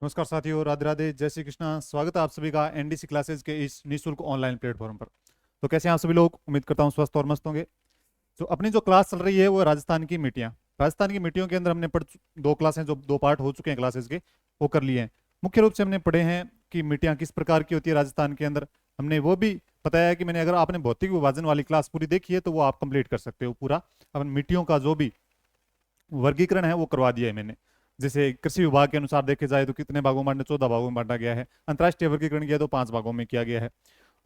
नमस्कार साथियों, राधे राधे, जय श्री कृष्णा। स्वागत है आप सभी का एनडीसी क्लासेस के इस निःशुल्क ऑनलाइन प्लेटफॉर्म पर। तो कैसे हैं आप सभी लोग? उम्मीद करता हूं स्वस्थ और मस्त होंगे। तो अपनी जो क्लास चल रही है वो राजस्थान की मिट्टियां। राजस्थान की मिट्टियों के अंदर हमने दो क्लासें, जो दो पार्ट हो चुके हैं क्लासेस के, वो कर लिए हैं। मुख्य रूप से हमने पढ़े हैं कि मिट्टियां किस प्रकार की होती है राजस्थान के अंदर। हमने वो भी बताया है कि मैंने, अगर आपने भौतिक विभाजन वाली क्लास पूरी देखी है तो वो आप कंप्लीट कर सकते हो पूरा। अपन मिट्टियों का जो भी वर्गीकरण है वो करवा दिया है मैंने। जैसे कृषि विभाग के अनुसार देखे जाए तो कितने भागों में बांटा, 14 भागों में बांटा गया है। अंतर्राष्ट्रीय वर्गीकरण किया तो 5 भागों में किया गया है।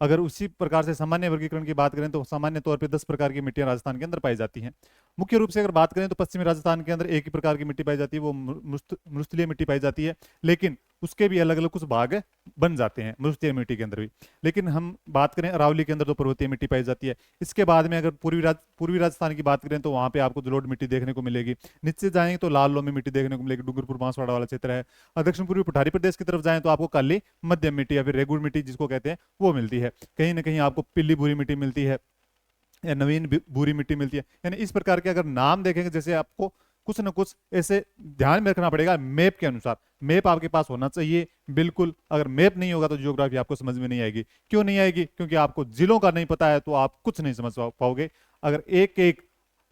अगर उसी प्रकार से सामान्य वर्गीकरण की बात करें तो सामान्य तौर पे 10 प्रकार की मिट्टियां राजस्थान के अंदर पाई जाती हैं। मुख्य रूप से अगर बात करें तो पश्चिमी राजस्थान के अंदर एक ही प्रकार की मिट्टी पाई जाती है, वो मृस्थलीय मिट्टी पाई जाती है। लेकिन उसके भी अलग अलग कुछ भाग बन जाते हैं मृस्थलीय मिट्टी के अंदर भी। लेकिन हम बात करें अरावली के अंदर तो पर्वतीय मिट्टी पाई जाती है। इसके बाद में अगर पूर्वी राजस्थान की बात करें तो वहां पे आपको जलोढ़ मिट्टी देखने को मिलेगी। नीचे जाएंगे तो लाल लोमी मिट्टी देखने को मिलेगी, डूंगरपुर बांसवाड़ा वाला क्षेत्र है। और दक्षिण पूर्वी पठारी प्रदेश की तरफ जाएं तो आपको काली मध्यम मिट्टी या फिर रेगुड़ मिट्टी जिसको कहते हैं वो मिलती है। कहीं ना कहीं आपको पीली भूरी मिट्टी मिलती है या नवीन भूरी मिट्टी मिलती है। यानी इस प्रकार के अगर नाम देखेंगे, जैसे आपको कुछ न कुछ ऐसे ध्यान में रखना पड़ेगा मैप के अनुसार। मैप आपके पास होना चाहिए बिल्कुल। अगर मैप नहीं होगा तो जियोग्राफी आपको समझ में नहीं आएगी। क्यों नहीं आएगी? क्योंकि आपको जिलों का नहीं पता है तो आप कुछ नहीं समझ पाओगे। अगर एक एक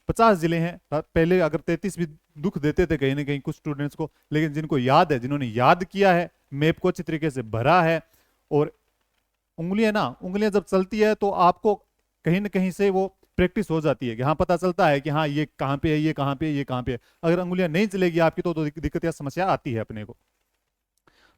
50 जिले हैं, पहले अगर 33 भी दुख देते थे कहीं ना कहीं कुछ स्टूडेंट्स को, लेकिन जिनको याद है, जिन्होंने याद किया है, मैप को अच्छी तरीके से भरा है, और उंगलियां जब चलती है तो आपको कहीं ना कहीं से वो प्रैक्टिस हो जाती है कि हाँ, पता चलता है कि हाँ ये कहाँ पे है, ये कहाँ पे है, ये कहाँ पे है। अगर उंगलियां नहीं चलेगी आपकी तो दिक्कत या समस्या आती है अपने को।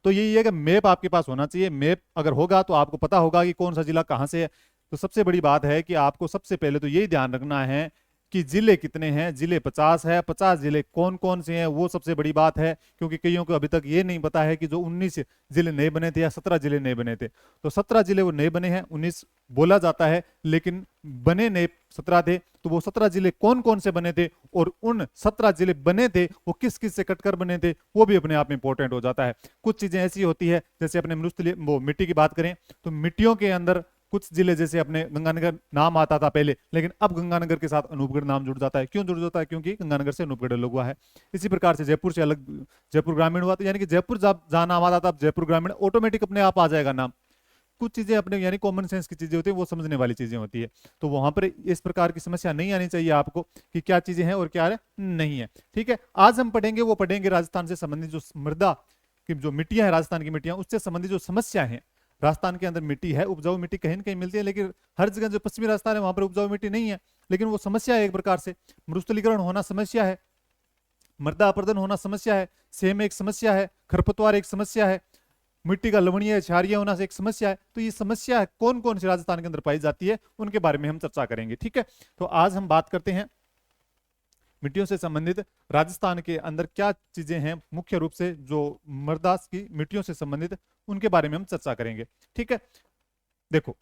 तो यही है कि मैप आपके पास होना चाहिए। मैप अगर होगा तो आपको पता होगा कि कौन सा जिला कहाँ से है। तो सबसे बड़ी बात है कि आपको सबसे पहले तो यही ध्यान रखना है कि जिले कितने हैं। जिले 50 है। 50 जिले कौन कौन से हैं वो सबसे बड़ी बात है, क्योंकि कईयों को अभी तक ये नहीं पता है कि जो 19 जिले नए बने थे या 17 जिले नए बने थे। तो 17 जिले वो नए बने हैं, 19 बोला जाता है लेकिन बने नए 17 थे। तो वो 17 जिले कौन कौन से बने थे और उन 17 जिले बने थे वो किस किस से कटकर बने थे, वो भी अपने आप में इंपॉर्टेंट हो जाता है। कुछ चीजें ऐसी होती है, जैसे अपने मनुष्य वो मिट्टी की बात करें तो मिट्टियों के अंदर कुछ जिले, जैसे अपने गंगानगर नाम आता था पहले, लेकिन अब गंगानगर के साथ अनूपगढ़ नाम जुड़ जाता है। क्यों जुड़ जाता है? क्योंकि गंगानगर से अनूपगढ़ अलग हुआ है। इसी प्रकार से जयपुर से अलग जयपुर ग्रामीण हुआ, तो यानी कि जयपुर जहां नाम आता था, अब जयपुर ग्रामीण ऑटोमेटिक अपने आप आ जाएगा नाम। कुछ चीजें अपने यानी कॉमन सेंस की चीजें होती है, वो समझने वाली चीजें होती है। तो वहां पर इस प्रकार की समस्या नहीं आनी चाहिए आपको कि क्या चीजें हैं और क्या नहीं है। ठीक है, आज हम पढ़ेंगे वो पढ़ेंगे राजस्थान से संबंधित जो मृदा की जो मिट्टियां है, राजस्थान की मिट्टियां, उससे संबंधित जो समस्या है। राजस्थान के अंदर मिट्टी है, उपजाऊ मिट्टी कहीं ना कहीं मिलती है, लेकिन हर जगह जो पश्चिमी राजस्थान है वहां पर उपजाऊ मिट्टी नहीं है। लेकिन वो समस्या है एक प्रकार से। मरुस्थलीकरण होना समस्या है, मृदा अपरदन होना समस्या है, सेम एक समस्या है, खरपतवार एक समस्या है, मिट्टी का लवणीय क्षारीय होना से एक समस्या है। तो ये समस्या कौन कौन सी राजस्थान के अंदर पाई जाती है उनके बारे में हम चर्चा करेंगे। ठीक है, तो आज हम बात करते हैं मिट्टियों से संबंधित राजस्थान के अंदर क्या चीजें हैं, मुख्य रूप से जो मृदा की मिट्टियों से संबंधित उनके बारे में हम चर्चा करेंगे। ठीक है, देखो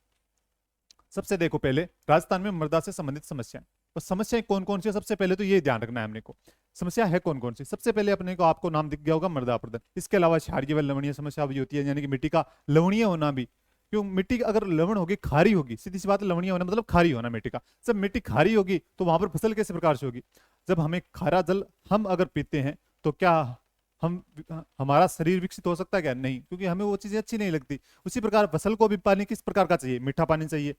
देखो पहले राजस्थान में मृदा से संबंधित समस्याएं। तो समस्याएं कौन कौन सी है, सबसे पहले तो ये ध्यान रखना है हमने को, समस्या है कौन कौन सी। सबसे पहले अपने को आपको नाम दिख गया होगा मृदा अपरदन। इसके अलावा क्षारीय व लवणीय समस्या भी होती है, यानी कि मिट्टी का लवणीय होना भी। क्यों? मिट्टी अगर लवण होगी, खारी होगी, सीधी सी बात है, लवणीय होना मतलब खारी होना मिट्टी का। जब मिट्टी खारी होगी तो वहां पर फसल कैसे प्रकार से होगी? जब हमें खारा जल हम अगर पीते हैं तो क्या हम हमारा शरीर विकसित हो सकता है? क्या नहीं, क्योंकि हमें वो चीजें अच्छी नहीं लगती। उसी प्रकार फसल को भी पानी किस प्रकार का चाहिए? मीठा पानी चाहिए।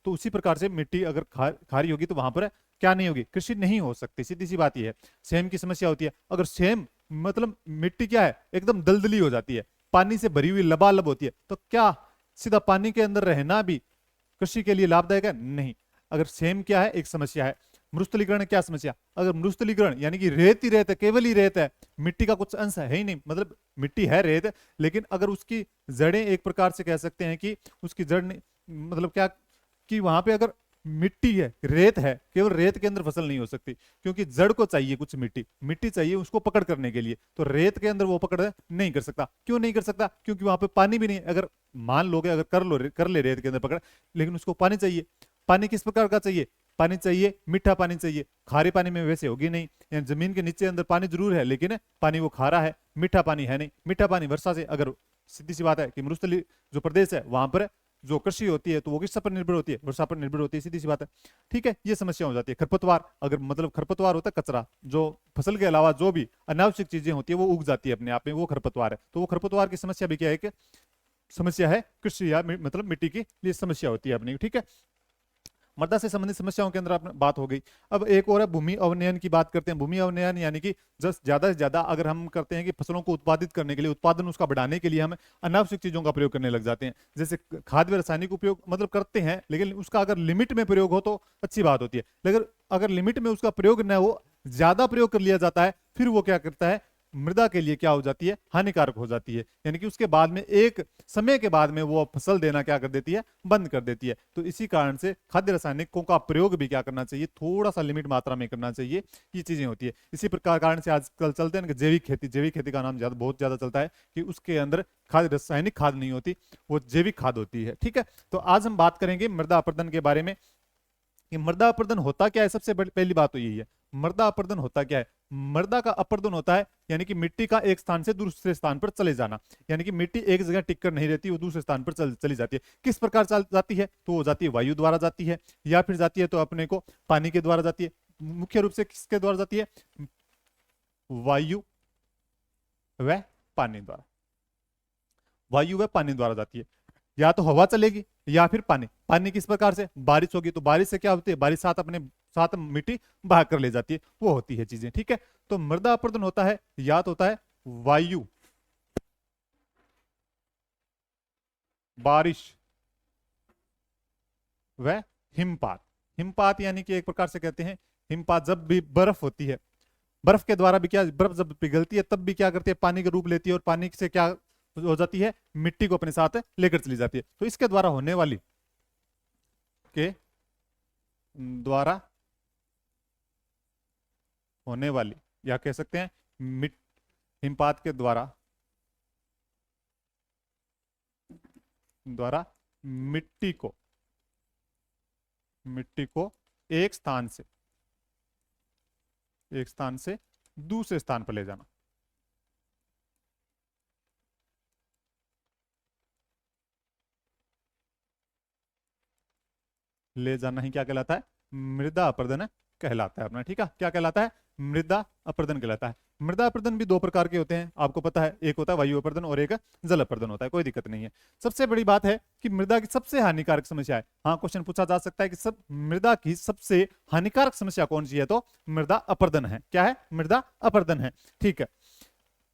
तो उसी प्रकार से मिट्टी अगर खारी होगी तो वहां पर क्या नहीं होगी? कृषि नहीं हो सकती, सीधी सी बात यह है। सेम की समस्या होती है। अगर सेम मतलब मिट्टी क्या है, एकदम दलदली हो जाती है, पानी से भरी हुई लबालब होती है, तो क्या सीधा पानी के अंदर रहना भी कृषि के लिए लाभदायक है? नहीं। अगर सेम क्या है, एक समस्या है। मरुस्थलीकरण क्या समस्या? अगर मरुस्थलीकरण यानी कि रेत ही रेत है, केवल ही रेत है, मिट्टी का कुछ अंश है ही नहीं, मतलब मिट्टी है रेत, लेकिन अगर उसकी जड़ें एक प्रकार से कह सकते हैं कि उसकी जड़ मतलब क्या कि वहां पे अगर मिट्टी है, रेत है, केवल रेत के अंदर फसल नहीं हो सकती, क्योंकि जड़ को चाहिए कुछ मिट्टी चाहिए उसको पकड़ करने के लिए। तो रेत के अंदर वो पकड़ नहीं कर सकता। क्यों नहीं कर सकता? क्योंकि वहां पे पानी भी नहीं। अगर मान लोगे, अगर कर ले रेत के अंदर पकड़, लेकिन उसको पानी चाहिए। पानी किस प्रकार का चाहिए? पानी चाहिए, मीठा पानी चाहिए। खारे पानी में वैसे होगी नहीं, यानी जमीन के नीचे अंदर पानी जरूर है, लेकिन पानी वो खारा है, मीठा पानी है नहीं। मीठा पानी वर्षा से, अगर सीधी सी बात है कि मरुस्थली जो प्रदेश है वहां पर जो कृषि होती है तो वो किस पर निर्भर होती है, वर्षा पर निर्भर होती है, सीधी सी बात है। ठीक है, ये समस्या हो जाती है। खरपतवार, अगर मतलब खरपतवार होता है कचरा, जो फसल के अलावा जो भी अनावश्यक चीजें होती है वो उग जाती है अपने आप में, वो खरपतवार है। तो वो खरपतवार की समस्या भी क्या है कि समस्या है कृषि या मतलब मिट्टी की लिए समस्या होती है अपनी। ठीक है, मृदा से संबंधित समस्याओं के अंदर अपने बात हो गई। अब एक और है भूमि अवनयन की बात करते हैं। भूमि अवनयन यानी कि ज्यादा से ज्यादा अगर हम करते हैं कि फसलों को उत्पादित करने के लिए, उत्पादन उसका बढ़ाने के लिए हम अनावश्यक चीजों का प्रयोग करने लग जाते हैं। जैसे खाद व रासायनिक उपयोग मतलब करते हैं, लेकिन उसका अगर लिमिट में प्रयोग हो तो अच्छी बात होती है। लेकिन अगर लिमिट में उसका प्रयोग न हो, ज्यादा प्रयोग कर लिया जाता है, फिर वो क्या करता है, मृदा के लिए क्या हो जाती है, हानिकारक हो जाती है। यानी कि उसके बाद में एक समय के बाद में वो फसल देना क्या कर देती है, बंद कर देती है। तो इसी कारण से खाद्य रासायनिकों का प्रयोग भी क्या करना चाहिए, थोड़ा सा लिमिट मात्रा में करना चाहिए। ये चीजें होती है। इसी प्रकार कारण से आजकल चलते हैं जैविक खेती का नाम बहुत ज्यादा चलता है कि उसके अंदर खाद रासायनिक खाद नहीं होती, वो जैविक खाद होती है। ठीक है, तो आज हम बात करेंगे मृदा अपरदन के बारे में कि मृदा अपरदन होता क्या है। सबसे पहली बात तो यही है, मृदा अपरदन होता क्या है। मृदा का अपरदन होता है यानी कि मिट्टी का एक स्थान से दूसरे स्थान पर चले जाना, यानी कि मिट्टी एक जगह टिक कर नहीं रहती, वो दूसरे स्थान पर चली जाती है। किस प्रकार चल जाती है, तो वो जाती है वायु द्वारा जाती है, या फिर जाती है तो अपने को पानी के द्वारा जाती है। मुख्य रूप से किसके द्वारा जाती है, वायु व पानी द्वारा। वायु व पानी द्वारा जाती है। या तो हवा चलेगी या फिर पानी। पानी किस प्रकार से, बारिश होगी तो बारिश से क्या होती है, बारिश साथ अपने साथ मिट्टी बहा कर ले जाती है, वो होती है चीजें। ठीक है, तो मृदा अपरदन होता है या तो होता है वायु, बारिश व हिमपात। हिमपात यानी कि एक प्रकार से कहते हैं हिमपात, जब भी बर्फ होती है, बर्फ के द्वारा भी क्या, बर्फ जब पिघलती है तब भी क्या करती है, पानी का रूप लेती है और पानी से क्या हो जाती है, मिट्टी को अपने साथ लेकर चली जाती है। तो इसके द्वारा होने वाली के द्वारा होने वाली, या कह सकते हैं हिमपात के द्वारा मिट्टी को एक स्थान से दूसरे स्थान पर ले जाना। ले जाना ही क्या कहलाता है, मृदा अपरदन कहलाता है अपना। ठीक है, क्या कहलाता है, मृदा अपरदन कहलाता है। मृदा अपरदन भी दो प्रकार के होते हैं, आपको पता है, एक होता है वायु अपरदन और एक जल अपरदन होता है, कोई दिक्कत नहीं है। सबसे बड़ी बात है कि मृदा की सबसे हानिकारक समस्या है, हाँ क्वेश्चन पूछा जा सकता है कि सब मृदा की सबसे हानिकारक समस्या कौन सी है, तो मृदा अपरदन है। क्या है, मृदा अपरदन है। ठीक है,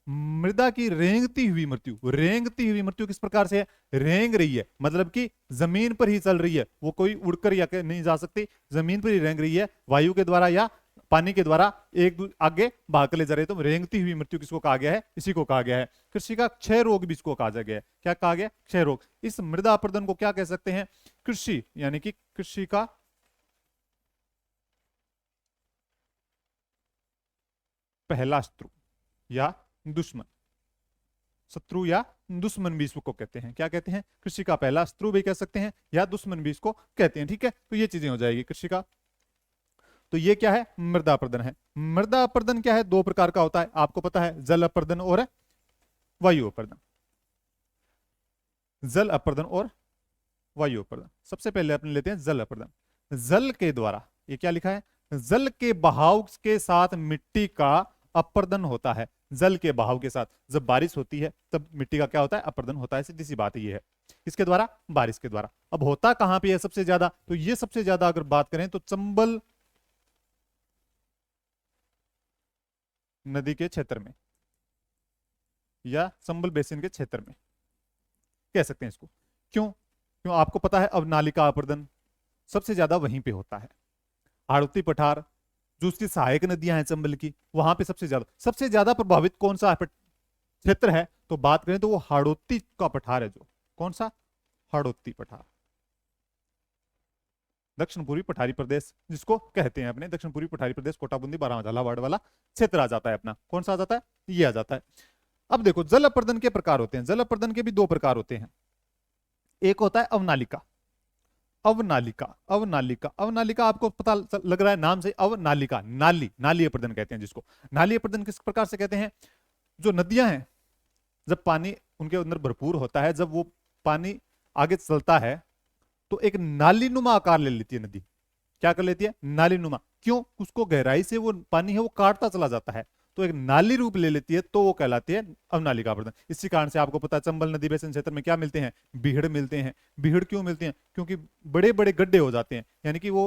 मृदा की रेंगती हुई मृत्यु। रेंगती हुई मृत्यु किस प्रकार से है, रेंग रही है मतलब कि जमीन पर ही चल रही है, वो कोई उड़कर या नहीं जा सकती, जमीन पर ही रेंग रही है, वायु के द्वारा या पानी के द्वारा एक आगे भाग कर ले जा रहे। तो रेंगती हुई मृत्यु किसको कहा गया है, इसी को कहा गया है। कृषि का क्षय रोग भी इसको कहा गया है। क्या कहा गया, क्षय रोग। इस मृदा अपरदन को क्या कह सकते हैं, कृषि यानी कि कृषि का पहला शत्रु या दुश्मन, शत्रु या दुश्मन भी इसको कहते हैं। क्या कहते हैं, कृषि का पहला शत्रु भी कह सकते हैं या दुश्मन भी इसको कहते हैं। ठीक है, तो ये चीजें हो जाएगी कृषि का। तो ये क्या है, मृदा अपरदन है। मृदा अपरदन क्या है, दो प्रकार का होता है, आपको पता है, जल अपरदन और वायु अपरदन। जल अपरदन और वायु अपरदन। सबसे पहले अपने लेते हैं जल अपरदन। जल के द्वारा, ये क्या लिखा है, जल के बहाव के साथ मिट्टी का अपरदन होता है। जल के बहाव के साथ, जब बारिश होती है तब मिट्टी का क्या होता है, अपरदन होता है। सीधी सी बात ये है, किसके द्वारा, बारिश के द्वारा। अब होता कहां पे है सबसे ज्यादा, तो ये सबसे ज्यादा अगर बात करें तो चंबल नदी के क्षेत्र में या चंबल बेसिन के क्षेत्र में कह सकते हैं इसको। क्यों, क्यों आपको पता है, अब नाली का अपरदन सबसे ज्यादा वहीं पे होता है। हाड़ौती पठार जो उसकी सहायक नदियां हैं चंबल की, वहां पे सबसे ज्यादा प्रभावित कौन सा क्षेत्र है, तो बात करें तो वो हाड़ौती का पठार है। जो कौन सा, हाड़ौती पठार, दक्षिण पूर्वी पठारी प्रदेश जिसको कहते हैं अपने, दक्षिण पूर्वी पठारी प्रदेश, कोटाबूंदी बारां झालावाड़ वाला क्षेत्र आ जाता है अपना। कौन सा आ जाता है, ये आ जाता है। अब देखो जल अपरदन के प्रकार होते हैं। जल अपरदन के भी दो प्रकार होते हैं। एक होता है अवनालिका। अवनालिका, अवनालिका, अवनालिका आपको पता लग रहा है नाम से, अवनालिका, नाली, नाली अपरदन कहते हैं जिसको। नाली अपरदन किस प्रकार से कहते हैं, जो नदियां हैं, जब पानी उनके अंदर भरपूर होता है, जब वो पानी आगे चलता है तो एक नालीनुमा आकार ले लेती है नदी। क्या कर लेती है? नालीनुमा। क्यों? उसको गहराई से वो पानी है वो काटता चला जाता है, तो एक नाली रूप ले लेती है, तो वो कहलाती है अवनालिका अपर्दन। इसी कारण से आपको पता है चंबल नदी बेसिन क्षेत्र में क्या मिलते हैं? बीहड़ मिलते हैं। बीहड़ क्यों मिलते हैं? क्योंकि बड़े बड़े गड्ढे हो जाते हैं, यानी कि वो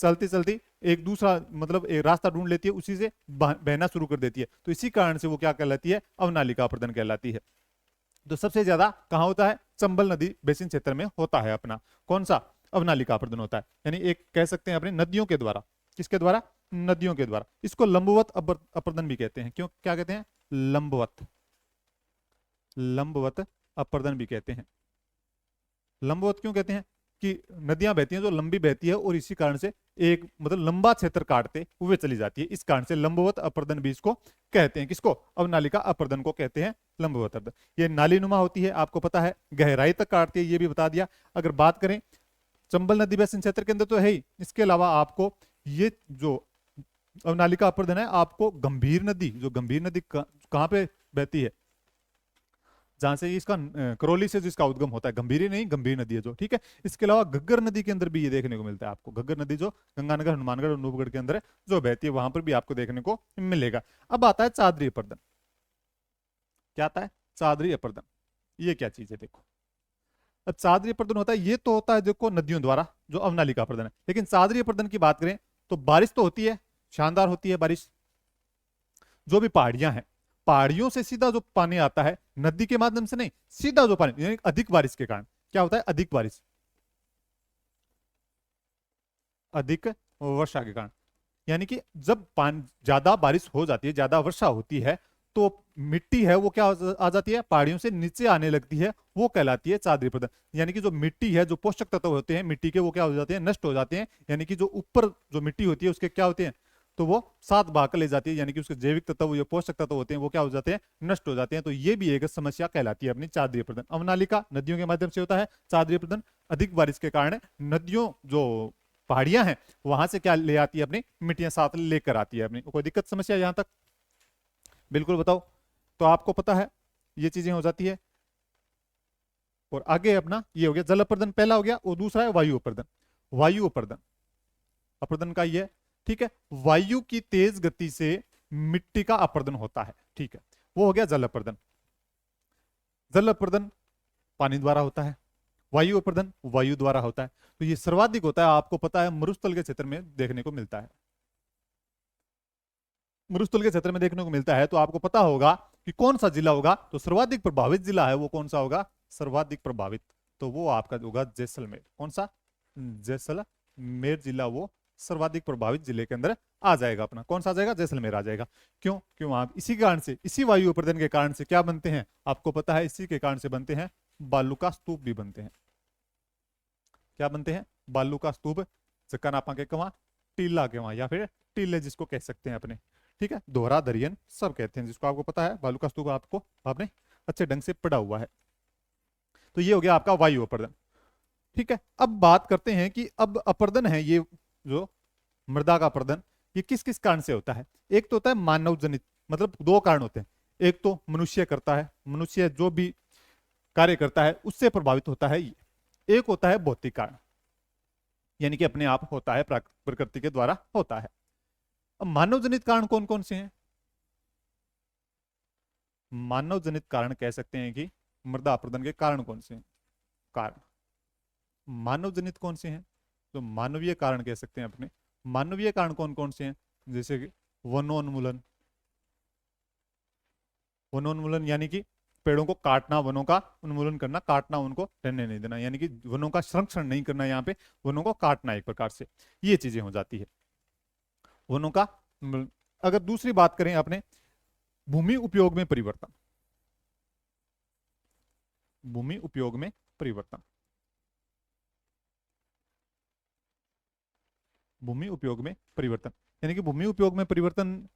चलती चलती एक दूसरा मतलब एक रास्ता ढूंढ लेती है, उसी से बहना शुरू कर देती है, तो इसी कारण से वो क्या कहलाती है? अवनालिका अपर्दन कहलाती है। तो सबसे ज्यादा कहां होता है? चंबल नदी बेसिन क्षेत्र में होता है अपना। कौन सा? अवनालिका अपर्दन होता है, यानी एक कह सकते हैं अपने नदियों के द्वारा। किसके द्वारा? नदियों के द्वारा। इसको लंबवत अपर्दन भी कहते हैं। क्यों क्या कहते हैं? लंबवत। लंबवत अपर्दन भी कहते हैं। लंबवत क्यों कहते हैं? कि नदियां बहती हैं जो लंबी बहती है और इसी कारण से एक मतलब लंबा क्षेत्र काटते हुए चली जाती है, इस कारण से लंबवत अपर्दन भी इसको कहते हैं। किसको? अवनालिका अपर्दन को कहते हैं लंबवत अपर्दन। ये नालीनुमा होती है, आपको पता है, गहराई तक काटती है, ये भी बता दिया। अगर बात करें चंबल नदी बेसिन क्षेत्र के अंदर तो है ही, इसके अलावा आपको ये जो अवनालिका अपर्दन है, आपको गंभीर नदी, जो गंभीर नदी कहां पे बहती है? जहां से इसका करौली से जिसका उद्गम होता है, गंभीरी नहीं, गंभीर नदी है जो, ठीक है। इसके अलावा घग्गर नदी के अंदर भी ये देखने को मिलता है आपको। घग्गर नदी जो गंगानगर, हनुमानगढ़ और अनूपगढ़ के अंदर है, जो बहती है, वहां पर भी आपको देखने को मिलेगा। अब आता है चादरी अपर्दन। क्या आता है? चादरी अपर्दन। ये क्या चीज है? देखो, अब चादरी अपर्दन होता है, ये तो होता है देखो नदियों द्वारा जो अवनालिका अपर्दन है, लेकिन चादरी अपर्दन की बात करें तो बारिश तो होती है, शानदार होती है बारिश। जो भी पहाड़ियां हैं, पहाड़ियों से सीधा जो पानी आता है, नदी के माध्यम से नहीं, सीधा जो पानी, यानी अधिक बारिश के कारण क्या होता है? अधिक बारिश, अधिक वर्षा के कारण, यानी कि जब पानी ज्यादा बारिश हो जाती है, ज्यादा वर्षा होती है, तो मिट्टी है वो क्या आ जाती है? पहाड़ियों से नीचे आने लगती है, वो कहलाती है चादरी अपर्दन। यानी कि जो मिट्टी है, जो पोषक तत्व होते हैं मिट्टी के, वो क्या हो जाते हैं? नष्ट हो जाते हैं। यानी कि जो ऊपर जो मिट्टी होती है उसके क्या होते हैं? तो वो साथ बहाकर ले जाती है, यानी कि उसके जैविक तत्व, जो पोषक तत्व होते हैं, वो क्या हो जाते हैं? नष्ट हो जाते हैं। तो ये भी एक समस्या कहलाती है अपनी चादरी अपर्दन। अवनालिका नदियों के माध्यम से होता है, चादरी अपर्दन अधिक बारिश के कारण नदियों जो पहाड़ियां हैं वहां से क्या ले आती है? अपनी मिट्टियां साथ लेकर आती है अपनी। कोई दिक्कत समस्या यहां तक? बिल्कुल बताओ। तो आपको पता है ये चीजें हो जाती है। और आगे अपना ये हो गया जल अपर्दन, पहला हो गया, और दूसरा है वायु अपर्दन। वायु अपर्दन, अपर्दन का ये, ठीक है, वायु की तेज गति से मिट्टी का अपर्दन होता है, ठीक है, वो हो गया जल अपर्दन। जल अपर्दन पानी द्वारा होता है, वायु अपर्दन वायु द्वारा होता है। तो ये सर्वाधिक होता है, आपको पता है, मरुस्थल के क्षेत्र में देखने को मिलता है। मरुस्थल के क्षेत्र में देखने को मिलता है, तो आपको पता होगा कि कौन सा जिला होगा, तो सर्वाधिक प्रभावित जिला है वो कौन सा होगा? सर्वाधिक प्रभावित, तो वो आपका होगा जैसलमेर। कौन सा? जैसलमेर जिला वो सर्वाधिक प्रभावित जिले के अंदर आ जाएगा अपना। कौन सा आ जाएगा? जैसलमेर आ जाएगा। क्यों? क्यों? आप इसी कारण से, इसी वायु अपर्दन के कारण से क्या बनते हैं आपको पता है? इसी के कारण से बनते हैं बालू का स्तूप भी बनते हैं। क्या बनते हैं? बालू का स्तूप, चक्कानापा के कवा, टीला के वहां, या फिर टीले जिसको कह सकते हैं अपने, ठीक है, दोहरा दरियन सब कहते हैं जिसको, आपको पता है। बालू का स्तूप आपको आपने अच्छे ढंग से पढ़ा हुआ है। तो ये हो गया आपका वायु अपर्दन, ठीक है। अब बात करते हैं कि अब अपर्दन है ये जो मृदा का अपर्दन, ये किस किस कारण से होता है? एक तो होता है मानव जनित, मतलब दो कारण होते हैं। एक तो मनुष्य करता है, मनुष्य जो भी कार्य करता है उससे प्रभावित होता है ये। एक होता है भौतिक कारण, यानी कि अपने आप होता है, प्रकृति के द्वारा होता है। अब मानव जनित कारण कौन कौन से हैं? मानव जनित कारण कह सकते हैं कि मृदा अपर्दन के कारण कौन से हैं? कारण मानव जनित कौन से हैं? तो मानवीय कारण कह सकते हैं अपने। मानवीय कारण कौन कौन से हैं? जैसे कि वनोन्मूलन, वनोन्मूलन यानी कि पेड़ों को काटना, वनों का उन्मूलन करना, काटना, उनको रहने नहीं देना, यानी कि वनों का संरक्षण नहीं करना, यहाँ पे वनों को काटना एक प्रकार से, ये चीजें हो जाती है वनों का। अगर दूसरी बात करें अपने भूमि उपयोग में परिवर्तन, भूमि उपयोग में परिवर्तन, भूमि उपयोग में परिवर्तन, यानी कि भूमि उपयोग में परिवर्तन,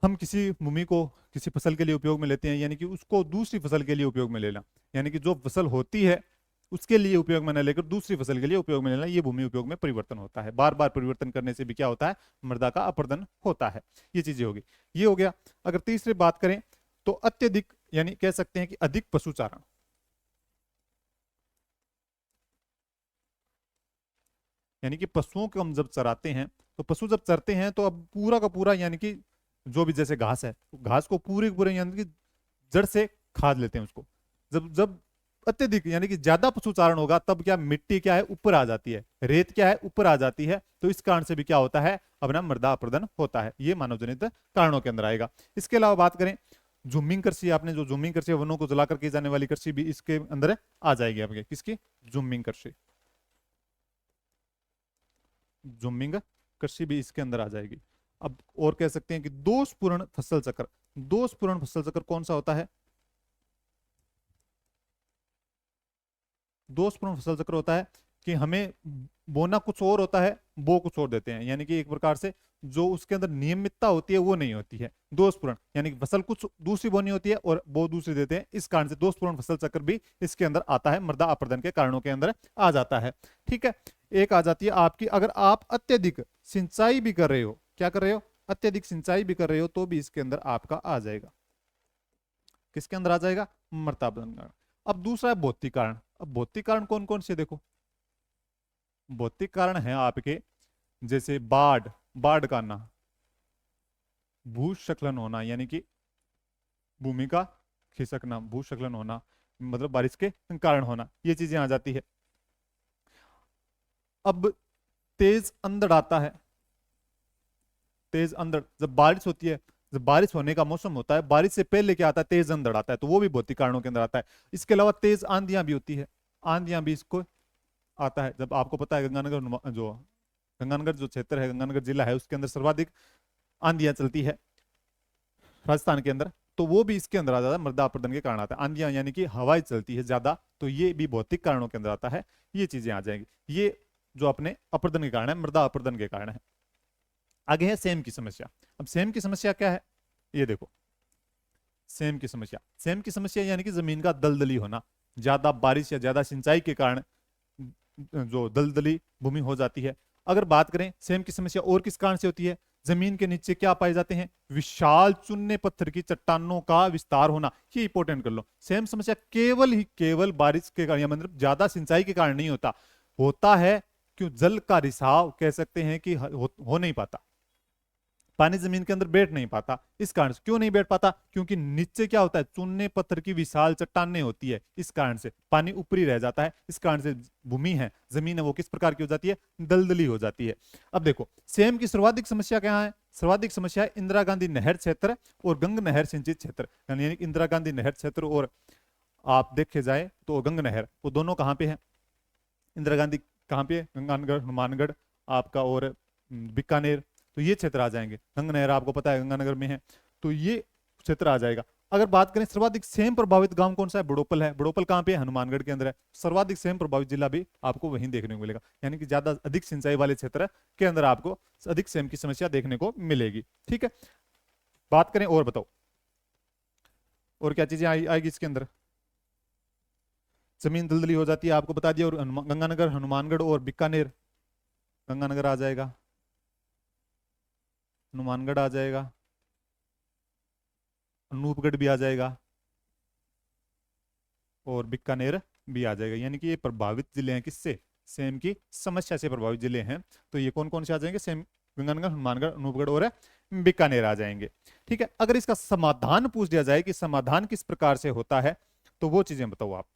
हम किसी भूमि को किसी फसल के लिए उपयोग में लेते हैं, यानी कि उसको दूसरी फसल के लिए उपयोग में लेना, यानी कि जो फसल होती है उसके लिए उपयोग में न लेकर दूसरी फसल के लिए उपयोग में लेना, ये भूमि उपयोग में परिवर्तन होता है। बार बार परिवर्तन करने से भी क्या होता है? मृदा का अपर्दन होता है। ये चीजें होगी, ये हो गया। अगर तीसरी बात करें तो अत्यधिक, यानी कह सकते हैं कि अधिक पशुचारण, यानी कि पशुओं को हम जब चराते हैं, तो पशु जब चरते हैं तो अब पूरा का पूरा यानी कि जो भी जैसे घास है, तो घास को पूरे के पूरे यानी कि जड़ से खाद लेते हैं उसको। जब जब अत्यधिक यानी कि ज्यादा पशुचारण होगा तब क्या मिट्टी क्या है ऊपर आ जाती है, रेत क्या है ऊपर आ जाती है, तो इस कारण से भी क्या होता है अपना मृदा अपरदन होता है। ये मानव जनित कारणों के अंदर आएगा। इसके अलावा बात करें जूमिंग कृषि, आपने जो जूमिंग कृषि वनों को जलाकर की जाने वाली कृषि भी इसके अंदर आ जाएगी आपके। किसकी? जूमिंग कृषि। जूमिंग कृषि भी इसके अंदर आ जाएगी। अब और कह सकते हैं कि दोषपूर्ण फसल चक्र। दोषपूर्ण फसल चक्र कौन सा होता है? दोषपूर्ण फसल चक्र होता है कि हमें बोना कुछ और होता है, बो कुछ और देते हैं, यानी कि एक प्रकार से जो उसके अंदर नियमितता होती है वो नहीं होती है। दोषपूर्ण यानी कि फसल कुछ दूसरी बोनी होती है और बो दूसरी देते हैं, इस कारण से दोषपूर्ण फसल चक्र भी इसके अंदर आता है, मृदा अपरदन के कारणों के अंदर आ जाता है। ठीक है। एक आ जाती है आपकी, अगर आप अत्यधिक सिंचाई भी कर रहे हो, क्या कर रहे हो? अत्यधिक सिंचाई भी कर रहे हो, तो भी इसके अंदर आपका आ जाएगा। किसके अंदर आ जाएगा? मृदा अपरदन का। अब दूसरा है भौतिक कारण। अब भौतिक कारण कौन कौन से देखो, भौतिक कारण है आपके जैसे बाढ़, बाढ़ का आना, भूस्खलन होना यानी कि भूमि का खिसकना, भूस्खलन होना मतलब बारिश के कारण होना, ये चीजें आ जाती है। अब तेज अंधड़ आता है। तेज अंधड़ जब बारिश होती है, जब बारिश होने का मौसम होता है, बारिश से पहले क्या आता है? तेज अंधड़ आता है, तो वो भी भौतिक कारणों के अंदर आता है। इसके अलावा तेज आंधियां भी होती है, आंधियां भी इसको आता है। जब आपको पता है गंगानगर जो गंगानगर जो क्षेत्र है, गंगानगर जिला है, उसके अंदर सर्वाधिक आंधियां चलती है राजस्थान के अंदर, तो वो भी इसके अंदर आ जाता है, मृदा अपरदन के कारण आता है। आंधियां यानी कि हवाएं चलती है ज्यादा, तो ये भी भौतिक कारणों के अंदर आता है। ये चीजें आ जाएंगी, ये जो अपने अपरदन के कारण है, मृदा अपरदन के कारण है। आगे है सेम की समस्या। अब सेम की समस्या क्या है? ये देखो, सेम की समस्या, सेम की समस्या यानी कि जमीन का दलदली होना, ज्यादा बारिश या ज्यादा सिंचाई के कारण जो दलदली भूमि हो जाती है। अगर बात करें सेम की समस्या और किस कारण से होती है, जमीन के नीचे क्या पाए जाते हैं? विशाल चुन्ने पत्थर की चट्टानों का विस्तार होना। ये इंपॉर्टेंट कर लो। सेम समस्या केवल बारिश के कारण या मतलब ज्यादा सिंचाई के कारण नहीं होता, होता है क्यों? जल का रिसाव कह सकते हैं कि हो नहीं पाता, पानी जमीन के अंदर बैठ नहीं पाता। इस कारण से क्यों नहीं बैठ पाता? क्योंकि नीचे क्या होता है? चूने पत्थर की विशाल चट्टानें होती है, इस कारण से पानी ऊपरी रह जाता है। इस कारण से भूमि है, जमीन है, वो किस प्रकार की हो जाती है? दलदली हो जाती है। अब देखो सेम की सर्वाधिक समस्या क्या है? सर्वाधिक समस्या है इंदिरा गांधी नहर क्षेत्र और गंग नहर सिंचित क्षेत्र, यानी इंदिरा गांधी नहर क्षेत्र और आप देखे जाए तो गंग नहर, वो दोनों कहाँ पे है? इंदिरा गांधी कहाँ पे है? गंगानगर, हनुमानगढ़ आपका और बीकानेर, तो ये क्षेत्र आ जाएंगे। गंगा नहर आपको पता है गंगानगर में है, तो ये क्षेत्र आ जाएगा। अगर बात करें सर्वाधिक सेम प्रभावित गांव कौन सा है? बड़ोपल है। बड़ोपल कहाँ पे है? हनुमानगढ़ के अंदर है। सर्वाधिक सेम प्रभावित जिला भी आपको वहीं देखने को मिलेगा, यानी कि ज्यादा अधिक सिंचाई वाले क्षेत्र के अंदर आपको अधिक सेम की समस्या देखने को मिलेगी। ठीक है। बात करें और बताओ और क्या चीजें आएगी इसके अंदर? जमीन दलदली हो जाती है, आपको बता दिया। और गंगानगर, हनुमानगढ़ और बीकानेर, गंगानगर आ जाएगा, हनुमानगढ़ आ जाएगा, अनूपगढ़ भी आ जाएगा और बीकानेर भी आ जाएगा। यानी कि ये प्रभावित जिले हैं किससे? सेम की समस्या से प्रभावित जिले हैं। तो ये कौन कौन से आ जाएंगे? सेम, गंगानगर, हनुमानगढ़, अनूपगढ़ और बीकानेर आ जाएंगे। ठीक है। अगर इसका समाधान पूछ दिया जाए कि समाधान किस प्रकार से होता है, तो वो चीजें बताओ आप।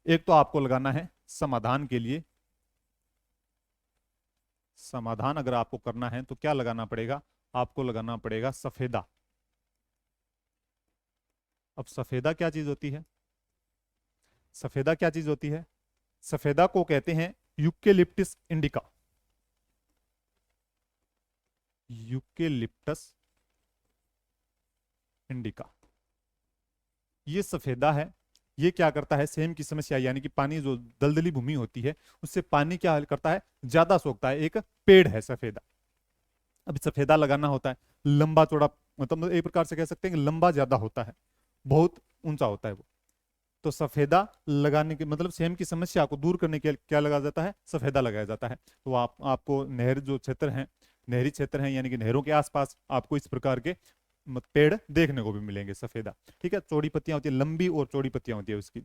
एक तो आपको लगाना है समाधान के लिए, समाधान अगर आपको करना है तो क्या लगाना पड़ेगा? आपको लगाना पड़ेगा सफेदा। अब सफेदा क्या चीज होती है? सफेदा क्या चीज होती है? सफेदा को कहते हैं यूकेलिप्टिस इंडिका, यूकेलिप्टस इंडिका, ये सफेदा है। ये क्या करता है? सेम की समस्या यानी कि पानी जो दलदली भूमि होती है उससे पानी क्या करता है? ज्यादा सोखता है। एक पेड़ है सफेदा। अब सफेदा लगाना होता है, लंबा चौड़ा, मतलब एक प्रकार से कह सकते हैं कि लंबा ज्यादा होता है, बहुत ऊंचा होता है वो। तो सफेदा लगाने के मतलब सेम की समस्या को दूर करने के लिए क्या लगाया जाता है? सफेदा लगाया जाता है। तो आपको नहर जो क्षेत्र है, नहरी क्षेत्र है, यानी कि नहरों के आसपास आपको इस प्रकार के पेड़ देखने को भी मिलेंगे सफेदा। ठीक है। चौड़ी पत्तियां होती है, लंबी और चौड़ी पत्तियां होती है उसकी।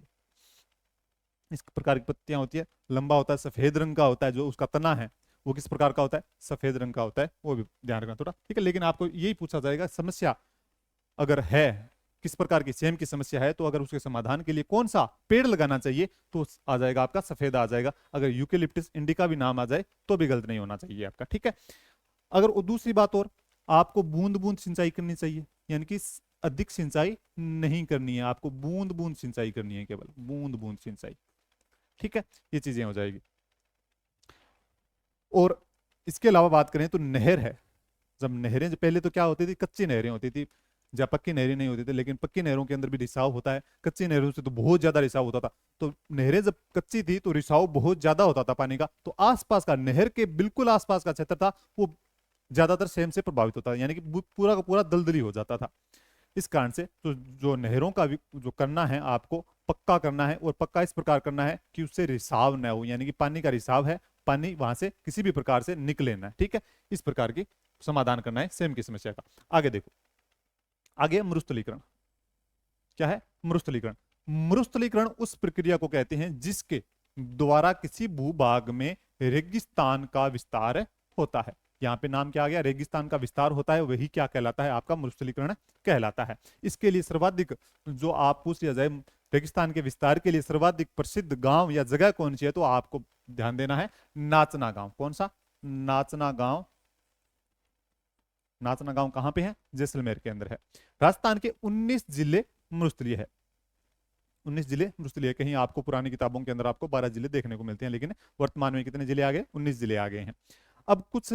इस प्रकार की पत्तियां होती है, लंबा होता है, सफेद रंग का होता है, जो उसका तना है वो किस प्रकार का होता है, सफेद रंग का होता है, वो भी ध्यान रखना थोड़ा, ठीक है। लेकिन आपको यही पूछा जाएगा समस्या अगर है किस प्रकार की सेम की समस्या है, तो अगर उसके समाधान के लिए कौन सा पेड़ लगाना चाहिए, तो आ जाएगा आपका सफेद आ जाएगा। अगर यूकेलिप्टिस इंडिका भी नाम आ जाए तो भी गलत नहीं होना चाहिए आपका, ठीक है। अगर दूसरी बात और, आपको बूंद बूंद सिंचाई करनी चाहिए, यानी कि अधिक सिंचाई नहीं करनी है, आपको बूंद बूंद सिंचाई करनी है, केवल बूंद बूंद सिंचाई, ठीक है। ये चीजें हो जाएगी। और इसके अलावा बात करें तो नहर है, जब नहरें, पहले तो क्या होती थी, कच्ची नहरें होती थी, जब पक्की नहरें नहीं होती थी, लेकिन पक्की नहरों के अंदर भी रिसाव होता है, कच्ची नहरों से तो बहुत ज्यादा रिसाव होता था। तो नहरें जब कच्ची थी तो रिसाव बहुत ज्यादा होता था पानी का, तो आसपास का, नहर के बिल्कुल आसपास का क्षेत्र था वो ज्यादातर सेम से प्रभावित होता था, यानी कि पूरा का पूरा दलदली हो जाता था। इस कारण से तो जो नहरों का जो करना है आपको पक्का करना है, और पक्का इस प्रकार करना है कि उससे रिसाव न हो, यानी कि पानी का रिसाव है, पानी वहां से किसी भी प्रकार से निकले ना, ठीक है। इस प्रकार की समाधान करना है सेम की समस्या का। आगे देखो, आगे मरुस्थलीकरण क्या है, मरुस्थलीकरण। मरुस्थलीकरण उस प्रक्रिया को कहते हैं जिसके द्वारा किसी भूभाग में रेगिस्तान का विस्तार होता है। यहाँ पे नाम क्या आ गया, रेगिस्तान का विस्तार होता है, वही क्या कहलाता है, आपका मरुस्थलीकरण कहलाता है। इसके लिए सर्वाधिक, जो आप पूछ लिया जाए रेगिस्तान के विस्तार के लिए सर्वाधिक प्रसिद्ध गांव या जगह कौन सी है, तो आपको ध्यान देना है नाचना गांव। कौन सा, नाचना गांव। नाचना गांव कहां पे है, जैसलमेर के अंदर है। राजस्थान के 19 जिले मरुस्थलीय है, 19 जिले मरुस्थलीय। कहीं आपको पुरानी किताबों के अंदर आपको 12 जिले देखने को मिलते हैं, लेकिन वर्तमान में कितने जिले आ गए, 19 जिले आ गए हैं। अब कुछ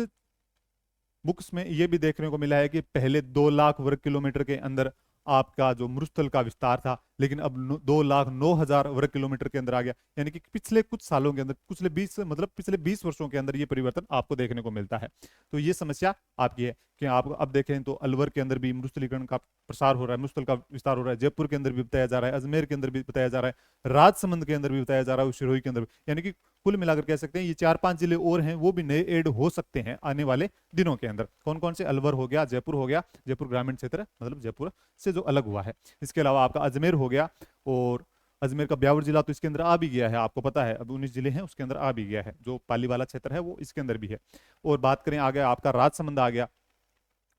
बुक्स में ये भी देखने को मिला है कि पहले 2 लाख वर्ग किलोमीटर के अंदर आपका जो मरुस्थल का विस्तार था, लेकिन अब 2,09,000 वर्ग किलोमीटर के अंदर आ गया, यानी कि पिछले कुछ सालों के अंदर, पिछले 20, मतलब पिछले 20 वर्षों के अंदर ये परिवर्तन आपको देखने को मिलता है। तो ये समस्या आपकी है कि आप अब देखें तो अलवर के अंदर भी मरुस्थलीकरण का प्रसार हो रहा है, मरुस्थल का विस्तार हो रहा है, जयपुर के अंदर भी बताया जा रहा है, अजमेर के अंदर भी बताया जा रहा है, राजसमंद के अंदर भी बताया जा रहा है, सिरोही के अंदर भी, यानी कि कुल मिलाकर कह सकते हैं ये 4-5 जिले और हैं, वो भी नए ऐड हो सकते हैं आने वाले दिनों के अंदर। कौन कौन से, अलवर हो गया, जयपुर हो गया, जयपुर ग्रामीण क्षेत्र मतलब जयपुर से जो अलग हुआ है। इसके अलावा आपका अजमेर हो गया, और अजमेर का ब्यावर जिला तो इसके अंदर आ भी गया है, आपको पता है, अब 19 जिले हैं उसके अंदर आ भी गया है, जो पाली वाला क्षेत्र है वो इसके अंदर भी है। और बात करें आगे, आपका राजसमंद आ गया,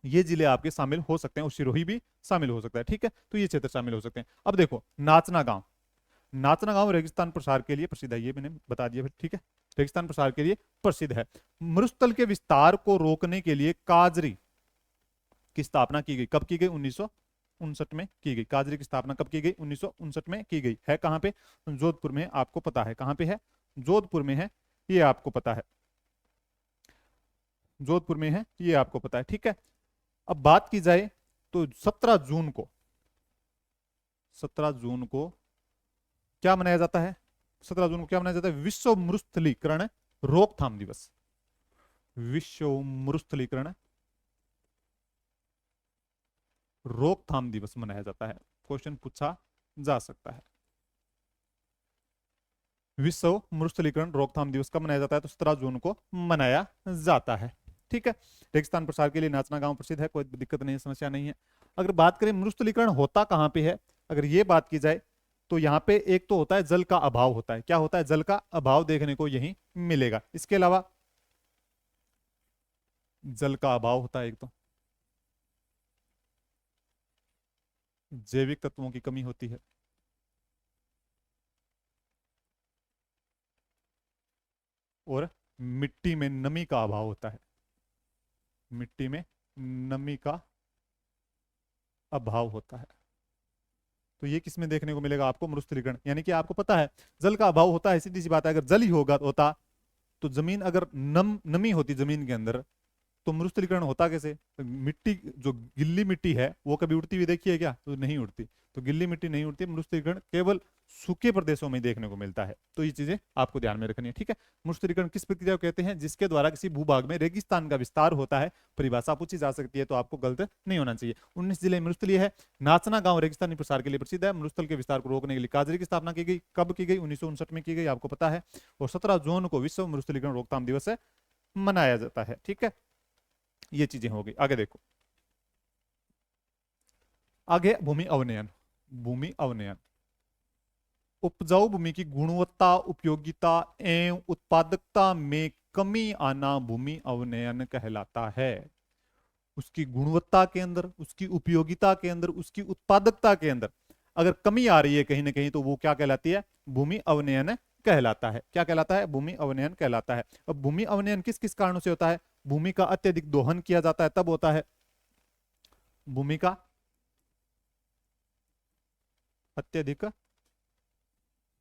ये जिले आपके शामिल हो सकते हैं, और सिरोही भी शामिल हो सकता है, ठीक है। तो ये क्षेत्र शामिल हो सकते हैं। अब देखो नाचना गांव, नाचना गांव रेगिस्तान प्रसार के लिए प्रसिद्ध है, ये मैंने बता दिया, ठीक है, रेगिस्तान प्रसार के लिए प्रसिद्ध है। मरुस्थल के विस्तार को रोकने के लिए काजरी की स्थापना की गई, कब की गई, 1959 में की गई। काजरी की स्थापना कब की गई, 1959 में की गई। है कहां पे, जोधपुर में, आपको पता है कहां पे है, जोधपुर में है, ये आपको पता है, जोधपुर में है, ये आपको पता है, ठीक है। अब बात की जाए तो 17 जून को क्या मनाया जाता है, 17 जून को क्या मनाया जाता है, विश्व मरुस्थलीकरण रोकथाम दिवस। विश्व मरुस्थलीकरण रोकथाम दिवस मनाया जाता है, क्वेश्चन पूछा जा सकता है। विश्व मरुस्थलीकरण रोकथाम दिवस कब मनाया जाता है, तो 17 जून को मनाया जाता है, ठीक है। रेगिस्तान प्रसार के लिए नाचना गांव प्रसिद्ध है, कोई दिक्कत नहीं है, समस्या नहीं है। अगर बात करें मरुस्थलीकरण होता कहां पे है, अगर ये बात की जाए तो यहाँ पे एक तो होता है जल का अभाव होता है, क्या होता है, जल का अभाव देखने को यही मिलेगा। इसके अलावा जल का अभाव होता है, एक तो जैविक तत्वों की कमी होती है, और मिट्टी में नमी का अभाव होता है, मिट्टी में नमी का अभाव होता है। तो ये किसमें देखने को मिलेगा आपको, मरुस्थलीकरण, यानी कि आपको पता है जल का अभाव होता है, सीधी सी बात है, अगर जल ही होता तो जमीन अगर नमी होती जमीन के अंदर, तो मरुस्थलीकरण होता कैसे, मिट्टी जो गिल्ली मिट्टी है वो कभी उड़ती हुई देखी है क्या, तो नहीं उड़ती, तो गिल्ली मिट्टी नहीं उड़ती, मरुस्थलीकरण केवल सूखे प्रदेशों में देखने को मिलता है। तो ये चीजें आपको ध्यान में रखनी है, ठीक है। मरुस्थलीकरण किस प्रक्रिया को कहते हैं, जिसके द्वारा किसी भूभाग में रेगिस्तान का विस्तार होता है। परिभाषा पूछी जा सकती है तो आपको गलत नहीं होना चाहिए। 19 जिले मरुस्थलीय है। नाचना गांव रेगिस्तानी प्रसार के लिए प्रसिद्ध है। मरुस्थल के विस्तार को रोकने के लिए काजरी की स्थापना की गई, कब की गई, 1959 में की गई, आपको पता है। और 17 जून को विश्व मरुस्थलीकरण रोकथाम दिवस मनाया जाता है, ठीक है। ये चीजें हो गई। आगे देखो, आगे भूमि अवनयन, भूमि अवनयन, उपजाऊ भूमि की गुणवत्ता, उपयोगिता एवं उत्पादकता में कमी आना भूमि अवनयन कहलाता है। उसकी गुणवत्ता के अंदर, उसकी उपयोगिता के अंदर, उसकी उत्पादकता के अंदर अगर कमी आ रही है कहीं ना कहीं, तो वो क्या कहलाती है? भूमि अवनयन कहलाता है। क्या कहलाता है? भूमि अवनयन कहलाता है। अब भूमि अवनयन किस किस कारणों से होता है? भूमि का अत्यधिक दोहन किया जाता है तब होता है। भूमि का अत्यधिक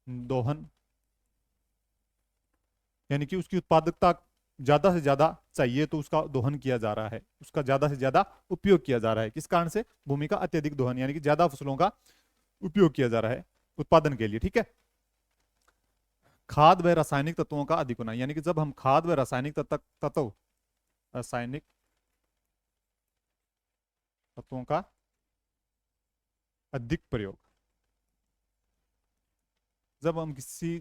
दोहन, यानी कि उसकी उत्पादकता ज्यादा से ज्यादा चाहिए तो उसका दोहन किया जा रहा है, उसका ज्यादा से ज्यादा उपयोग किया जा रहा है। किस कारण से? भूमि का अत्यधिक दोहन, यानी कि ज्यादा फसलों का उपयोग किया जा रहा है उत्पादन के लिए। ठीक है। खाद व रासायनिक तत्वों का अधिक होना, यानी कि जब हम खाद व रासायनिक रासायनिक तत्वों का अधिक प्रयोग, जब हम किसी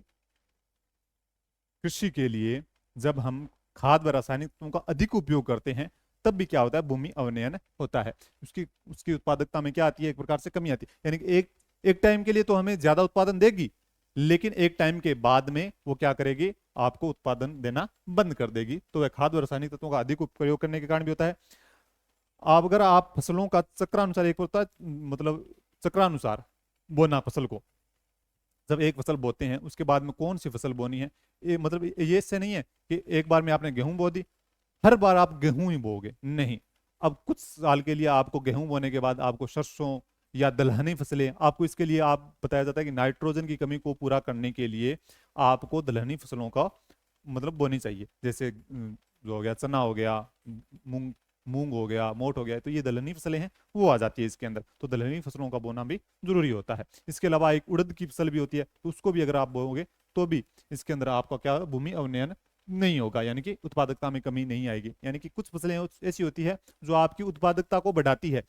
कृषि के लिए जब हम खाद व रासायनिक तत्वों का अधिक उपयोग करते हैं, तब भी क्या होता है? भूमि अवनयन होता है। उसकी उसकी उत्पादकता में क्या आती है? एक प्रकार से कमी आती है। यानी कि एक टाइम के लिए तो हमें ज्यादा उत्पादन देगी, लेकिन एक टाइम के बाद में वो क्या करेगी? आपको उत्पादन देना बंद कर देगी। तो वह खाद व रासायनिक तत्वों का अधिक प्रयोग करने के कारण भी होता है। अब अगर आप फसलों का चक्रानुसार, एक होता है मतलब चक्रानुसार बोना फसल को, जब एक फसल बोते हैं उसके बाद में कौन सी फसल बोनी है, ये मतलब ये इससे नहीं है कि एक बार में आपने गेहूं बो दी, हर बार आप गेहूं ही बोओगे, नहीं। अब कुछ साल के लिए आपको गेहूं बोने के बाद आपको सरसों या दलहनी फसलें, आपको इसके लिए आप बताया जाता है कि नाइट्रोजन की कमी को पूरा करने के लिए आपको दलहनी फसलों का मतलब बोनी चाहिए। जैसे जो हो गया चना, हो गया मूंग, मूंग हो गया, मोट हो गया, तो ये दलहनी फसलें हैं, वो आ जाती है इसके अंदर। तो दलहनी फसलों का बोना भी जरूरी होता है। इसके अलावा एक उड़द की फसल भी होती है, तो उसको भी अगर आप बोओगे तो भी इसके अंदर आपका क्या, भूमि अवनयन नहीं होगा, यानी कि उत्पादकता में कमी नहीं आएगी। यानी कि कुछ फसलें ऐसी होती है जो आपकी उत्पादकता को बढ़ाती है।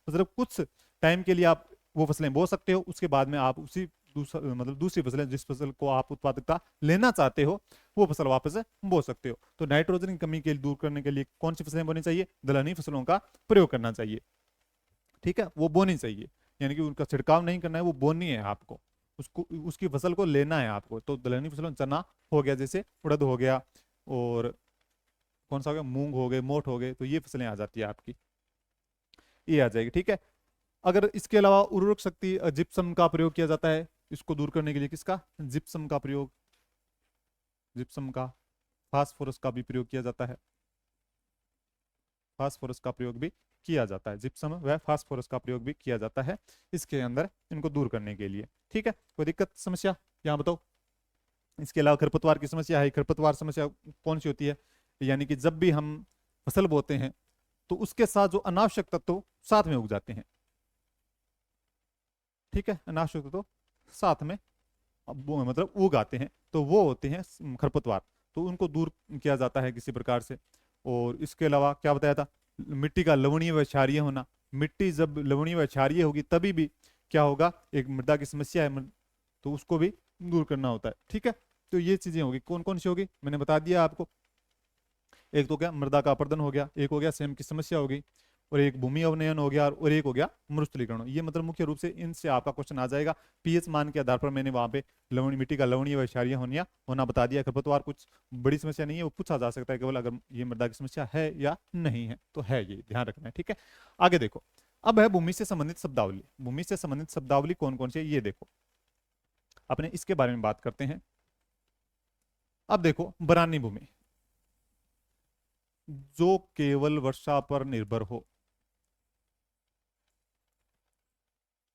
मतलब कुछ टाइम के लिए आप वो फसलें बो सकते हो, उसके बाद में आप उसी मतलब दूसरी फसलें, जिस फसल को आप उत्पादकता लेना चाहते हो, वो फसल वापस बो सकते हो। तो नाइट्रोजन की कमी के दूर करने के लिए कौन सी फसलें बोनी चाहिए? दलहनी फसलों का प्रयोग करना चाहिए। ठीक है, वो बोनी चाहिए, यानी कि उनका छिड़काव नहीं करना है, वो बोनी है आपको, उसको उसकी फसल को लेना है आपको। तो दलहनी फसलों, चना हो गया, जैसे उड़द हो गया, और कौन सा हो गया, मूंग हो गए, मोठ हो गए, तो ये फसलें आ जाती है आपकी, ये आ जाएगी। ठीक है। अगर इसके अलावा उर्वरक शक्ति, जिप्सम का प्रयोग किया जाता है इसको दूर करने के लिए। किसका? जिप्सम का प्रयोग, जिप्सम का, फास्फोरस का भी प्रयोग किया जाता है, फास्फोरस का प्रयोग भी किया जाता है, जिप्सम व फास्फोरस का प्रयोग भी किया जाता है इसके अंदर, इनको दूर करने के लिए। ठीक है। कोई दिक्कत, समस्या यहाँ बताओ? इसके अलावा खरपतवार की समस्या है। खरपतवार समस्या कौन सी होती है? यानी कि जब भी हम फसल बोते हैं तो उसके साथ जो अनावश्यक तत्व साथ में उग जाते हैं। ठीक है, अनावश्यक तत्व साथ में वो मतलब उग आते हैं, तो वो होते हैं खरपतवार। तो उनको दूर किया जाता है किसी प्रकार से। और इसके अलावा क्या बताया था? मिट्टी का लवणीय व क्षारीय होना। मिट्टी जब लवणीय व क्षारीय होगी तभी भी क्या होगा? एक मृदा की समस्या है, तो उसको भी दूर करना होता है। ठीक है। तो ये चीजें होगी, कौन कौन सी होगी मैंने बता दिया आपको। एक तो क्या, मृदा का अपरदन हो गया, एक हो गया सेम की समस्या हो गई, और एक भूमि अवनयन हो गया, और एक हो गया मरुस्थलीकरण। ये मतलब मुख्य रूप से इनसे आपका क्वेश्चन आ जाएगा। पीएच मान के आधार पर मैंने वहां पे लवणीय, मिट्टी का लवणीय व क्षारीय होना बता दिया। खरपतवार कुछ बड़ी समस्या नहीं है, वो पूछा जा सकता है केवल अगर ये मृदा की समस्या है या नहीं है, तो है, ये ध्यान रखना है। ठीक है। आगे देखो, अब है भूमि से संबंधित शब्दावली। भूमि से संबंधित शब्दावली कौन कौन सी है ये देखो, अपने इसके बारे में बात करते हैं। अब देखो, बरानी भूमि, जो केवल वर्षा पर निर्भर हो,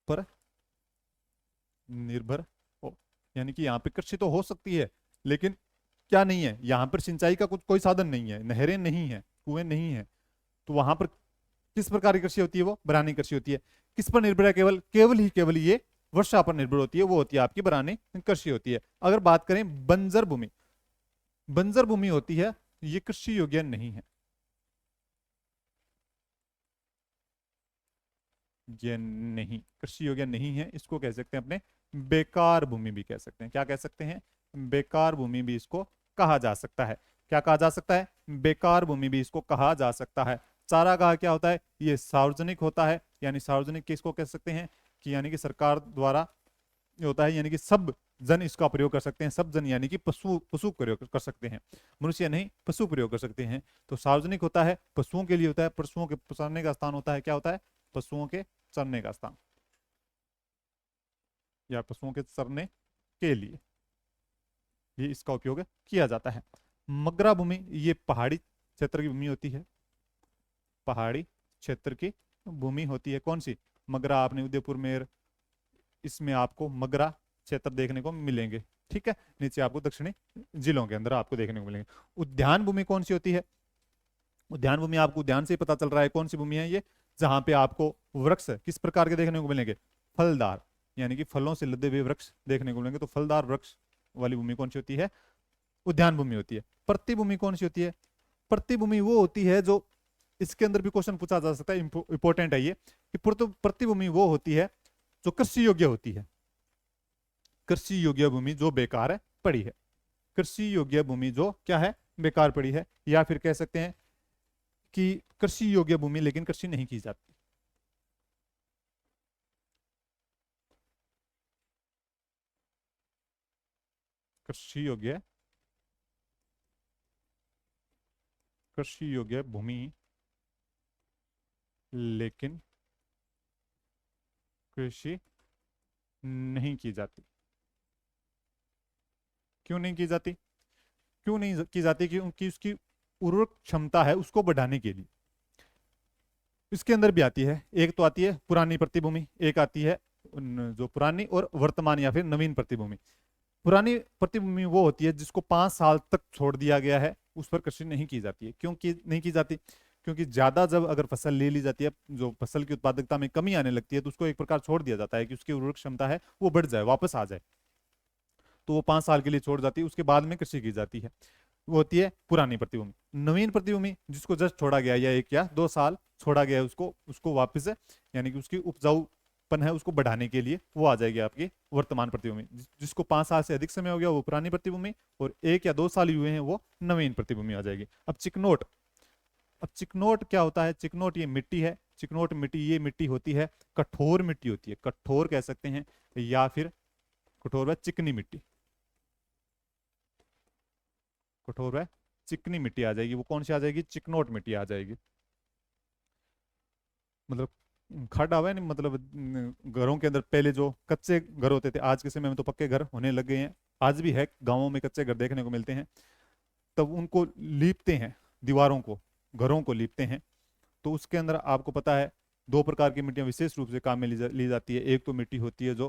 पर निर्भर हो, यानी कि यहाँ पे कृषि तो हो सकती है, लेकिन क्या नहीं है, यहाँ पर सिंचाई का कुछ कोई साधन नहीं है, नहरें नहीं है, कुएं नहीं है, तो वहां पर किस प्रकार की कृषि होती है? वो बरानी कृषि होती है। किस पर निर्भर है? केवल केवल ये वर्षा पर निर्भर होती है, वो होती है आपकी बरानी कृषि होती है। अगर बात करें बंजर भूमि, बंजर भूमि होती है, ये कृषि योग्य नहीं है, ये नहीं कृषि योग्य नहीं है, इसको कह सकते हैं अपने बेकार भूमि भी कह सकते हैं। क्या कह सकते हैं? बेकार भूमि भी इसको कहा जा सकता है। क्या कहा जा सकता है? बेकार भूमि भी इसको कहा जा सकता है। चारागाह क्या होता है? ये सार्वजनिक होता है, यानी सार्वजनिक किसको कह सकते हैं कि यानी कि सरकार द्वारा ये होता है, यानी कि सब जन इसका प्रयोग कर सकते हैं। सब जन यानी कि पशु पशु प्रयोग कर सकते हैं, मनुष्य नहीं, पशु प्रयोग कर सकते हैं। तो सार्वजनिक होता है, पशुओं के लिए होता है, पशुओं के चरने का स्थान होता है, क्या होता है, पशुओं के चरने का स्थान या पशुओं के चरने के लिए ये इसका उपयोग किया जाता है। मगरा भूमि ये पहाड़ी क्षेत्र की भूमि होती है, पहाड़ी क्षेत्र की भूमि होती है। कौन सी? मगरा, आपने उदयपुर में इसमें आपको मगरा क्षेत्र देखने को मिलेंगे। ठीक है, नीचे आपको दक्षिणी जिलों के अंदर आपको देखने को मिलेंगे। उद्यान भूमि कौन सी होती है? उद्यान भूमि आपको उद्यान से ही पता चल रहा है कौन सी भूमि है ये, जहां पे आपको वृक्ष किस प्रकार के देखने को मिलेंगे, फलदार, यानी कि फलों से लदे हुए वृक्ष देखने को मिलेंगे। तो फलदार वृक्ष वाली भूमि कौन सी होती है? उद्यान भूमि होती है। प्रतिभूमि कौन सी होती है? प्रतिभूमि वो होती है जो, इसके अंदर भी क्वेश्चन पूछा जा सकता है, इंपॉर्टेंट है ये, कि प्रतिभूमि वो होती है जो कृषि योग्य होती है। कृषि योग्य भूमि जो बेकार है पड़ी है, कृषि योग्य भूमि जो क्या है, बेकार पड़ी है, या फिर कह सकते हैं कि कृषि योग्य भूमि लेकिन कृषि नहीं की जाती। कृषि योग्य, कृषि योग्य भूमि लेकिन कृषि नहीं की जाती। क्यों नहीं की जाती? क्यों नहीं की जाती? क्योंकि उसकी उर्वरक क्षमता है उसको बढ़ाने के लिए। इसके अंदर भी आती है, एक तो आती है पुरानी प्रतिभूमि, एक आती है जो पुरानी और वर्तमान या फिर नवीन प्रतिभूमि। पुरानी प्रतिभूमि वो होती है जिसको 5 साल तक छोड़ दिया गया है, उस पर कृषि नहीं की जाती है। क्यों नहीं की जाती? क्योंकि ज्यादा जब अगर फसल ले ली जाती है, जो फसल की उत्पादकता में कमी आने लगती है, तो उसको एक प्रकार छोड़ दिया जाता है कि उसकी उर्वरक क्षमता है वो बढ़ जाए, वापस आ जाए। तो वो 5 साल के लिए छोड़ जाती है, उसके बाद में कृषि की जाती है। वो होती है पुरानी प्रतिभूमि। नवीन प्रतिभूमि जिसको जस्ट छोड़ा गया, या 1 या 2 साल छोड़ा गया है, उसको उसको वापस है, यानी कि उसकी उपजाऊपन है उसको बढ़ाने के लिए, वो आ जाएगी आपकी वर्तमान प्रतिभूमि। जिसको 5 साल से अधिक समय हो गया वो पुरानी प्रतिभूमि, और 1 या 2 साल ही हुए हैं वो नवीन प्रतिभूमि आ जाएगी। अब चिकनोट, अब चिकनोट क्या होता है? चिकनोट ये मिट्टी है, चिकनोट मिट्टी ये मिट्टी होती है, कठोर मिट्टी होती है, कठोर कह सकते हैं, या फिर कठोर व चिकनी मिट्टी, कठोर व चिकनी मिट्टी आ जाएगी। वो कौन सी आ जाएगी? चिकनोट मिट्टी आ जाएगी। मतलब खड़ा हुआ है नहीं, मतलब घरों के अंदर पहले जो कच्चे घर होते थे, आज के समय में तो पक्के घर होने लग गए हैं, आज भी है गांवों में कच्चे घर देखने को मिलते हैं, तब उनको लीपते हैं, दीवारों को, घरों को लीपते हैं। तो उसके अंदर आपको पता है 2 प्रकार की मिट्टियां विशेष रूप से काम में ली जाती है। एक तो मिट्टी होती है जो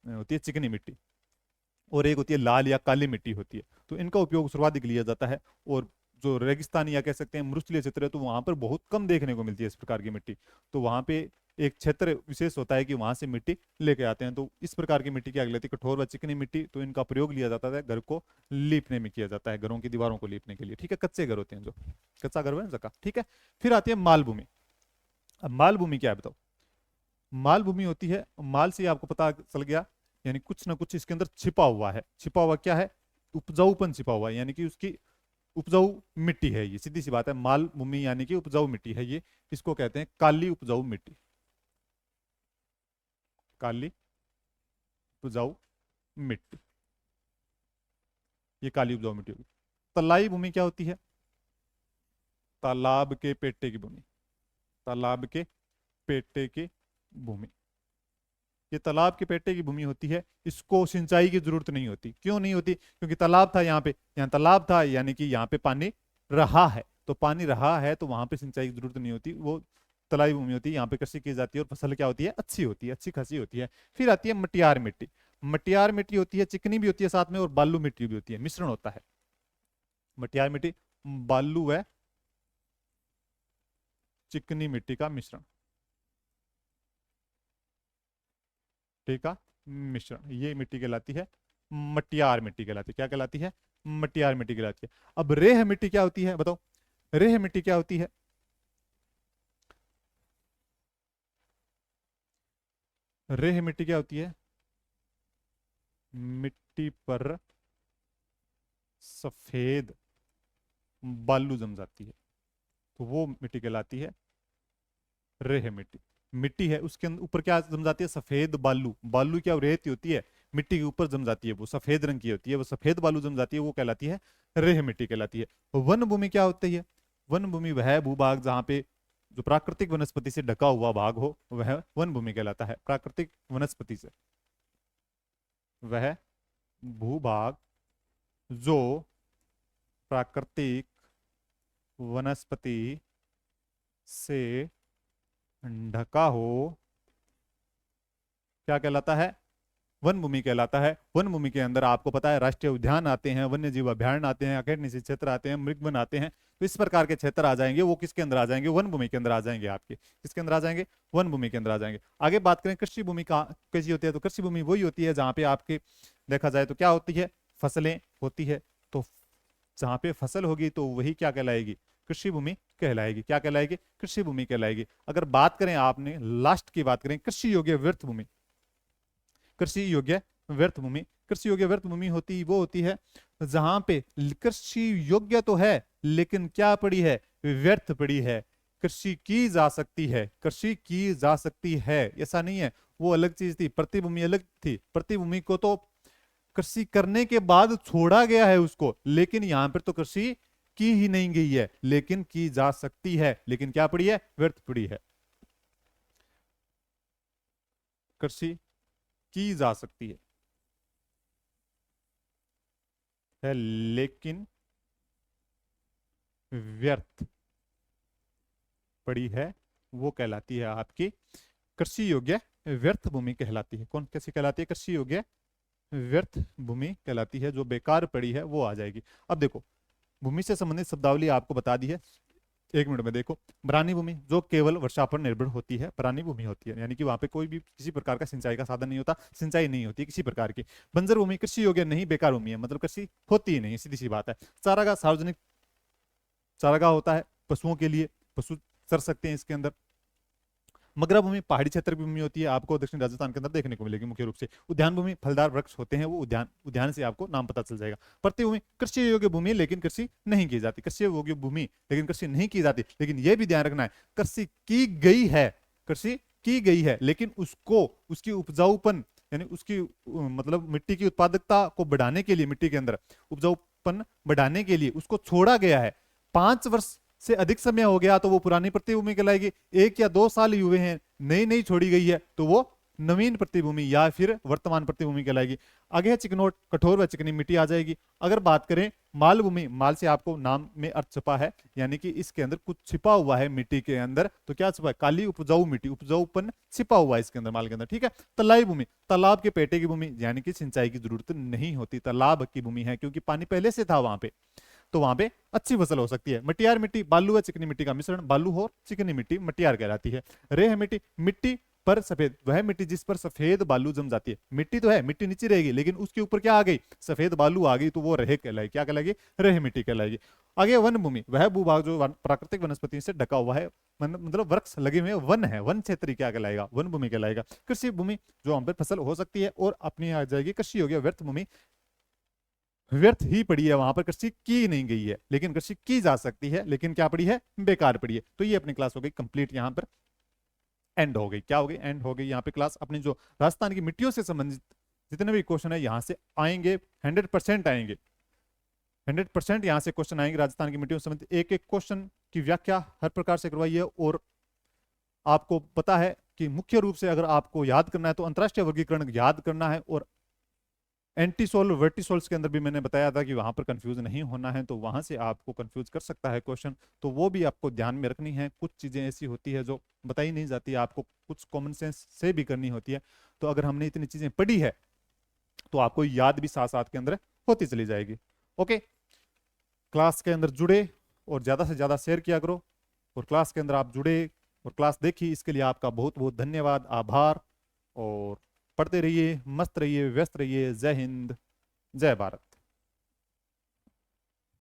होती है चिकनी मिट्टी, और एक होती है लाल या काली मिट्टी होती है। तो इनका उपयोग सर्वाधिक लिया जाता है। और जो रेगिस्तानी या कह सकते हैं मरुस्थलीय क्षेत्र है, तो वहां पर बहुत कम देखने को मिलती है इस प्रकार की मिट्टी। तो वहां पे एक क्षेत्र विशेष होता है कि वहां से मिट्टी लेके आते हैं। तो इस प्रकार की मिट्टी क्या कहलाती है? कठोर व चिकनी मिट्टी। तो इनका प्रयोग लिया जाता है, घर को लीपने में किया जाता है, घरों की दीवारों को लीपने के लिए। ठीक है, कच्चे घर होते हैं, जो कच्चा घर है जगह। ठीक है, फिर आती है मालभूमि। अब मालभूमि क्या है बताओ? मालभूमि होती है, माल से आपको पता चल गया, यानी कुछ ना कुछ इसके अंदर छिपा हुआ है। छिपा हुआ क्या है? उपजाऊपन छिपा हुआ है, यानी कि उसकी उपजाऊ मिट्टी है ये, सीधी सी बात है। माल भूमि यानी कि उपजाऊ मिट्टी है ये, इसको कहते हैं काली उपजाऊ मिट्टी, काली उपजाऊ मिट्टी, ये काली उपजाऊ मिट्टी होगी। तलाई भूमि क्या होती है? तालाब के पेटे की भूमि, तालाब के पेटे की भूमि, ये तालाब के पेटे की भूमि होती है। इसको सिंचाई की जरूरत नहीं होती। क्यों नहीं होती? क्योंकि तालाब था यहाँ पे, यहाँ तालाब था, यानी कि यहाँ पे पानी रहा है, तो पानी रहा है तो वहां पे सिंचाई की जरूरत नहीं होती। वो तलाई भूमि होती है, यहाँ पे कृषि की जाती है, और फसल क्या होती है? अच्छी होती है, अच्छी खासी होती है। फिर आती है मटियार मिट्टी। मटियार मिट्टी होती है, चिकनी भी होती है साथ में, और बालू मिट्टी भी होती है, मिश्रण होता है। मटियार मिट्टी बालू है चिकनी मिट्टी का मिश्रण, मिट्टी का मिश्रण, ये मिट्टी कहलाती है मटियार मिट्टी कहलाती है। क्या कहलाती है? मटियार मिट्टी कहलाती है। अब रेह मिट्टी क्या होती है बताओ? रेह मिट्टी क्या होती है? रेह मिट्टी क्या होती है? मिट्टी पर सफेद बालू जम जाती है, तो वो मिट्टी कहलाती है रेह मिट्टी। मिट्टी है उसके ऊपर क्या जम जाती है? सफेद बालू। बालू क्या? रेत होती है, मिट्टी के ऊपर जम जाती है, वो सफेद रंग की होती है, वो सफेद बालू जम जाती है, वो कहलाती है रेह मिट्टी कहलाती है। वन भूमि क्या होती है? वन भूमि वह भूभाग जहां पे जो प्राकृतिक वनस्पति से ढका हुआ भाग हो, वह वन भूमि कहलाता है। प्राकृतिक वनस्पति से, वह भूभाग जो प्राकृतिक वनस्पति से ढका हो, क्या कहलाता है? वन भूमि कहलाता है। वन भूमि के अंदर आपको पता है राष्ट्रीय उद्यान आते हैं, वन्य जीव अभ्यारण्य आते हैं, अकैड निषिद्ध क्षेत्र आते हैं, मृगवन आते हैं। तो इस प्रकार के क्षेत्र आ जाएंगे, वो किसके अंदर आ जाएंगे? वन भूमि के अंदर आ जाएंगे। आपके किसके अंदर आ जाएंगे? वन भूमि के अंदर आ जाएंगे। आगे बात करें कृषि भूमि का कैसी होती है, तो कृषि भूमि वही होती है जहां पे आपके देखा जाए तो क्या होती है? फसलें होती है। तो जहां पे फसल होगी तो वही क्या कहलाएगी? कृषि भूमि कहलाएगी। क्या कहलाएगी? कृषि भूमि कहलाएगी। अगर बात करें, आपने लास्ट की बात करें, कृषि योग्य व्यर्थ भूमि। कृषि योग्य व्यर्थ भूमि, कृषि योग्य व्यर्थ भूमि होती वो होती है जहां पे कृषि योग्य तो है लेकिन क्या पड़ी है? व्यर्थ पड़ी है। कृषि की जा सकती है, कृषि की जा सकती है, ऐसा नहीं है। वो अलग चीज थी, प्रतिभूमि अलग थी। प्रतिभूमि को तो कृषि करने के बाद छोड़ा गया है उसको, लेकिन यहां पर तो कृषि की ही नहीं गई है, लेकिन की जा सकती है। लेकिन क्या पड़ी है? व्यर्थ पड़ी है। कृषि की जा सकती है लेकिन व्यर्थ पड़ी है, वो कहलाती है आपकी कृषि योग्य व्यर्थ भूमि कहलाती है। कौन कैसी कहलाती है? कृषि योग्य व्यर्थ भूमि कहलाती है। जो बेकार पड़ी है वो आ जाएगी। अब देखो, भूमि से संबंधित शब्दावली आपको बता दी है, एक मिनट में देखो। बरानी भूमि जो केवल वर्षा पर निर्भर होती है, बरानी भूमि होती है, यानी कि वहां पे कोई भी किसी प्रकार का सिंचाई का साधन नहीं होता, सिंचाई नहीं होती किसी प्रकार की। बंजर भूमि कृषि योग्य नहीं, बेकार भूमि है, मतलब कृषि होती ही नहीं, सीधी सी बात है। चारागाह सार्वजनिक चारागाह होता है पशुओं के लिए, पशु चर सकते हैं इसके अंदर। मगरा भूमि पहाड़ी क्षेत्र की भूमि होती है, आपको दक्षिण राजस्थान के अंदर देखने को मिलेगी मुख्य रूप से। उद्यान भूमि फलदार वृक्ष होते हैं, वो उद्यान, उद्यान से आपको नाम पता चल जाएगा। प्रतिभूमि कृषि योग्य भूमि लेकिन कृषि नहीं की जाती, कृषि योग्य भूमि लेकिन कृषि नहीं की जाती। लेकिन यह भी ध्यान रखना है, कृषि की गई है, कृषि की गई है, लेकिन उसको उसकी उपजाऊपन यानी उसकी मतलब मिट्टी की उत्पादकता को बढ़ाने के लिए, मिट्टी के अंदर उपजाऊपन बढ़ाने के लिए उसको छोड़ा गया है। 5 वर्ष से अधिक समय हो गया तो वो पुरानी प्रतिभूमि कहलाएगी। 1 या 2 साल ही हुए हैं, नई नई छोड़ी गई है तो वो नवीन प्रतिभूमि या फिर वर्तमान प्रतिभूमि कहलाएगी। आगे है चिकनोट, कठोर व चिकनी मिट्टी आ जाएगी। अगर बात करें माल भूमि, माल से आपको नाम में अर्थ छुपा है, यानी कि इसके अंदर कुछ छिपा हुआ है मिट्टी के अंदर। तो क्या छुपा है? काली उपजाऊ मिट्टी, उपजाऊपन छिपा हुआ है इसके अंदर, माल के अंदर, ठीक है। तलाई भूमि, तालाब के पेटे की भूमि, यानी कि सिंचाई की जरूरत नहीं होती, तालाब की भूमि है क्योंकि पानी पहले से था वहां पे, तो वहां पे अच्छी फसल हो सकती है। मटियार मिट्टी, बालू व चिकनी मिट्टी का मिश्रण, बालू और चिकनी मिट्टी मटियार कहलाती है। रेह मिट्टी, मिट्टी पर सफेद, वह मिट्टी जिस पर सफेद बालू जम जाती है। मिट्टी तो है, मिट्टी नीचे रहेगी, लेकिन उसके ऊपर क्या आ गई? सफेद बालू आ गई, तो वो रेह कहलाएगी। क्या कहलाएगी? रेह मिट्टी कहलाएगी। आगे वन भूमि, वह भूभाग जो प्राकृतिक वनस्पति से ढका हुआ है, मतलब वृक्ष लगे हुए वन है, वन क्षेत्र क्या कहलाएगा? वन भूमि कहलाएगा। कृषि भूमि जो हम पे फसल हो सकती है और अपनी आ जाएगी कृषि योग्य व्यर्थ भूमि, व्यर्थ ही पड़ी है, वहां पर कृषि की नहीं गई है, लेकिन कृषि की जा सकती है, लेकिन क्या पड़ी है? बेकार पड़ी है। तो ये अपनी क्लास हो गई कंप्लीट, यहां पर एंड हो गई। क्या हो गई? एंड हो गई यहाँ पे क्लास। अपनी जो राजस्थान की मिट्टियों से संबंधित जितने भी क्वेश्चन है यहां से आएंगे, 100% आएंगे, 100% यहां से क्वेश्चन आएंगे राजस्थान की मिट्टियों से संबंधित। एक एक क्वेश्चन की व्याख्या हर प्रकार से करवाई है। और आपको पता है कि मुख्य रूप से अगर आपको याद करना है तो अंतरराष्ट्रीय वर्गीकरण याद करना है, और एंटीसोल वर्टिसोल्स के अंदर भी मैंने बताया था कि वहां पर कंफ्यूज नहीं होना है, तो वहां से आपको कंफ्यूज कर सकता है क्वेश्चन, तो वो भी आपको ध्यान में रखनी है। कुछ चीजें ऐसी होती है जो बताई नहीं जाती, आपको कुछ कॉमन सेंस से भी करनी होती है। तो अगर हमने इतनी चीजें पढ़ी है तो आपको याद भी साथ साथ के अंदर होती चली जाएगी। ओके, क्लास के अंदर जुड़े और ज्यादा से ज्यादा शेयर किया करो, और क्लास के अंदर आप जुड़े और क्लास देखी, इसके लिए आपका बहुत बहुत धन्यवाद, आभार। और पढ़ते रहिए, मस्त रहिए, व्यस्त रहिए। जय हिंद, जय भारत।